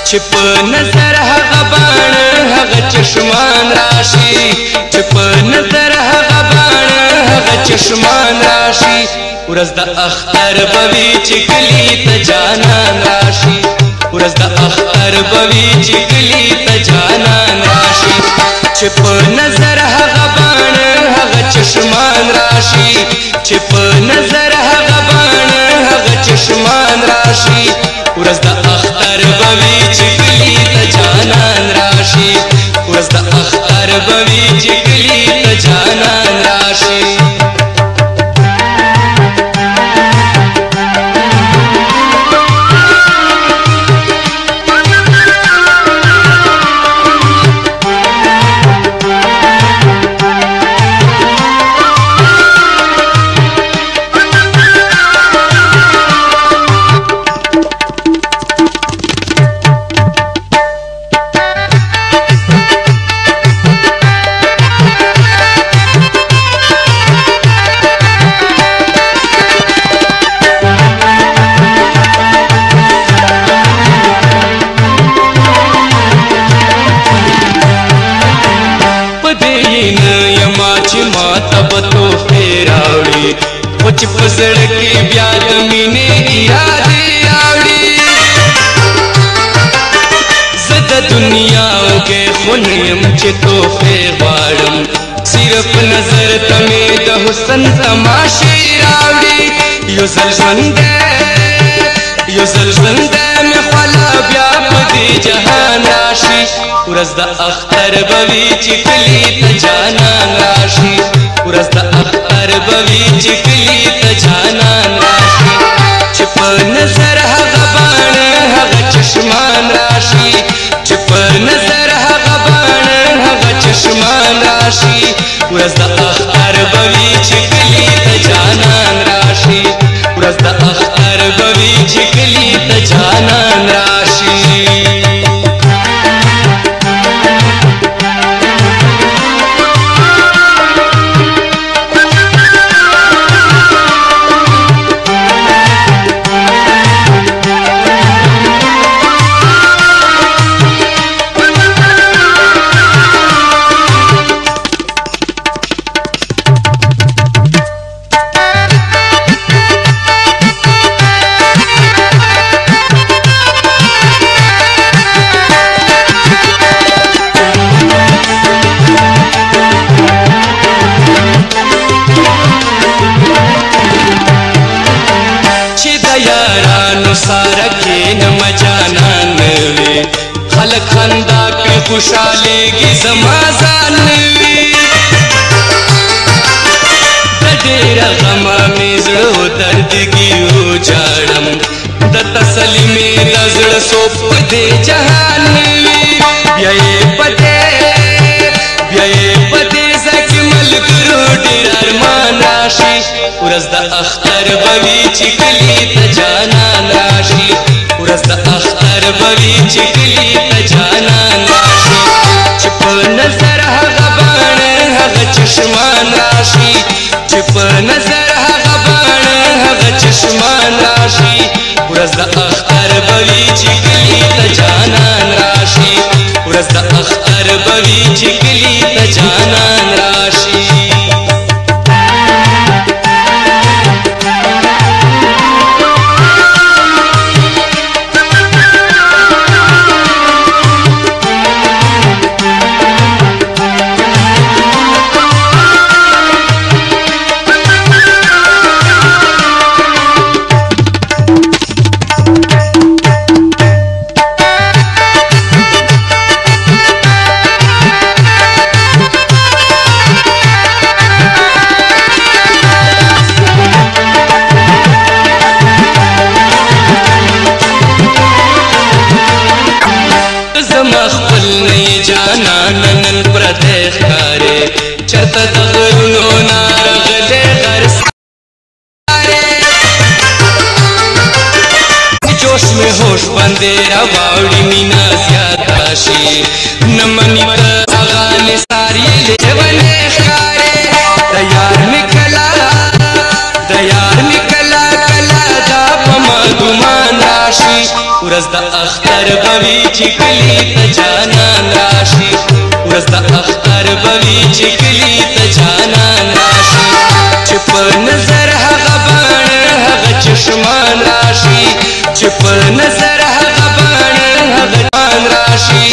छिप नजर हगबान हग चश्मान राशि छिप नजर हगबान हग चश्मान राशि उरज द अख्तर बवी चिकली त जानान राशि उरज द अख्तर बवी चिकली त जानान राशि छिप नजर हगबान हग चश्मान राशि छिप नजर हगबान हग चश्मान राशि उरज द अख्तर बवी चिकली त जानान राशि उरज द अख्तर बवी चिकली त जानान राशि कुछ पसड़ के ब्याज मीने इरादे आवड़ी ज़दा दुनियाओं के खुनियम चे तोहफे बाड़म सिर्फ नजर तमे द हुस्न तमाशे रावड़ी यो जलवंदे में खला ब्याप दे जहान राशि उरज द अख्तर बवी चिकली त जानान राशि उरज द अख्तर बवी चिकली त जानान राशि छिप नजर हगबान हग चश्मान राशि छिप नजर हगबान हग चश्मान राशि उरज द अख्तर बवी चिकली त जानान राशि उरज द अख्तर बवी चिकली त जानान राशि सारा के न मजानान वे खलक खंदा के खुशालेगी समाजान वे दडेरा गमा में जड़ो दर्द की उजाड़म द तसली में नजर सोप दे जहान वे ब्याए पदे जकमल करो डेरार मान राशि उरज द अख्तर बवी चिकली त जानान राशि उरज द अख्तर बवी चिकली त जानान राशि छिप नजर हगबान हग चश्मान राशि छिप नजर हगबान हग चश्मान राशि उरज द अख्तर बवी चिकली त जानान राशि उरज द अख्तर बवी चिकली त जानान राशि होश बंदेरा बावड़ी मीना ज्यादाशी नमनी आगाने सारी लेवने खारे तैयार निकला कला दा पमा दुमान राशि उरज द अख्तर بوي چې کلی ته جانان راشي ورځ د اختر بوي چې کلی ته جانان راشي چې په نظر هغه باڼه هغه چشمان راشي چې په نظر هغه باڼه هغه چشمان راشي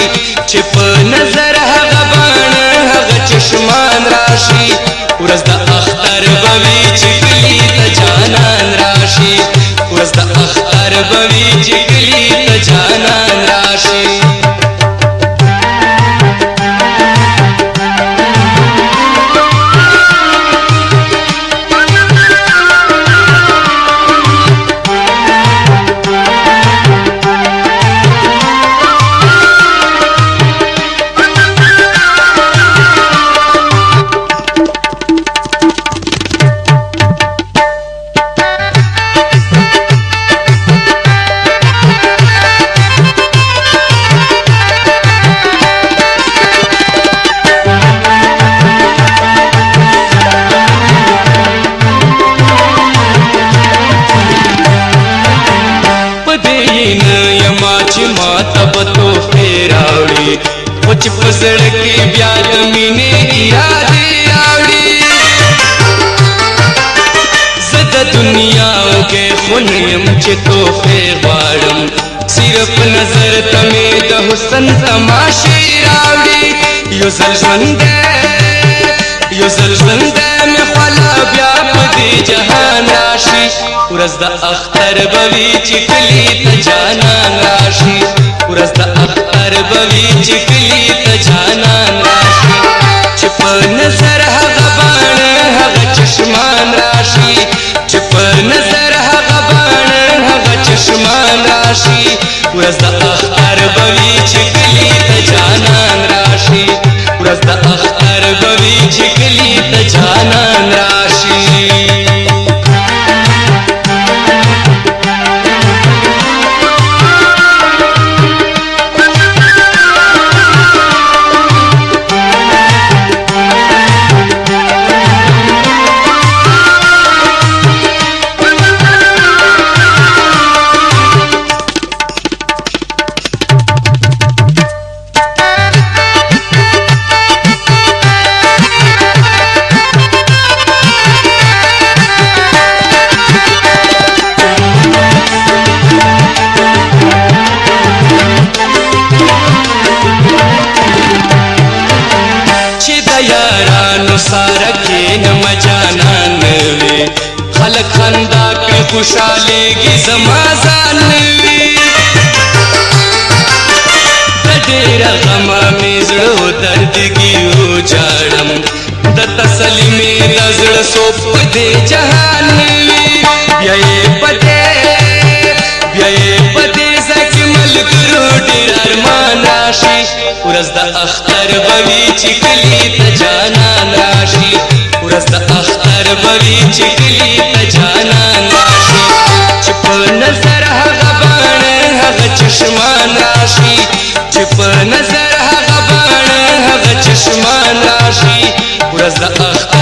چې په نظر هغه باڼه هغه چشمان راشي ورځ د اختر بوي چې کلی ته جانان راشي ورځ د اختر بوي چې کلی ته جانان راشي چې په زړه کې بیا د مینې ارادې راوړي زه د دنیا وږی خو نه یم چې تحفې غواړم صرف نظر ته مې د حسن تماشې راوړي یو ځل ژوندی مې خواله بیا په دې جهان راشي ورځ د اختر بوي چې کلی ته جانان راشي ورځ د اختر بوي چې کلی ته جانان راشي چې په نظر هغه باڼه هغه چشمان راشي چې په نظر هغه باڼه هغه چشمان راشي ورځ د اختر بوي چې کلی ته جانان راشي ورځ د اختر بوي چې کلی ته جانان راشي خلق خندا کې خوشالېږي زما ځان وي د ډېره غمه مې زړه دردګي وجاړم د تسلي مې د زړه سوپ په دې جهان وي بیا یې په دې ځای کې ملګرو ډېر ارمان راشي ورځ د اختر بوي چې کلی ته جانان راشي ورځ د اختر بوي چې کلی ته جانان راشي چې په نظر هغه باڼه هغه چشمان راشي چې په نظر هغه باڼه هغه چشمان راشي ورځ د اختر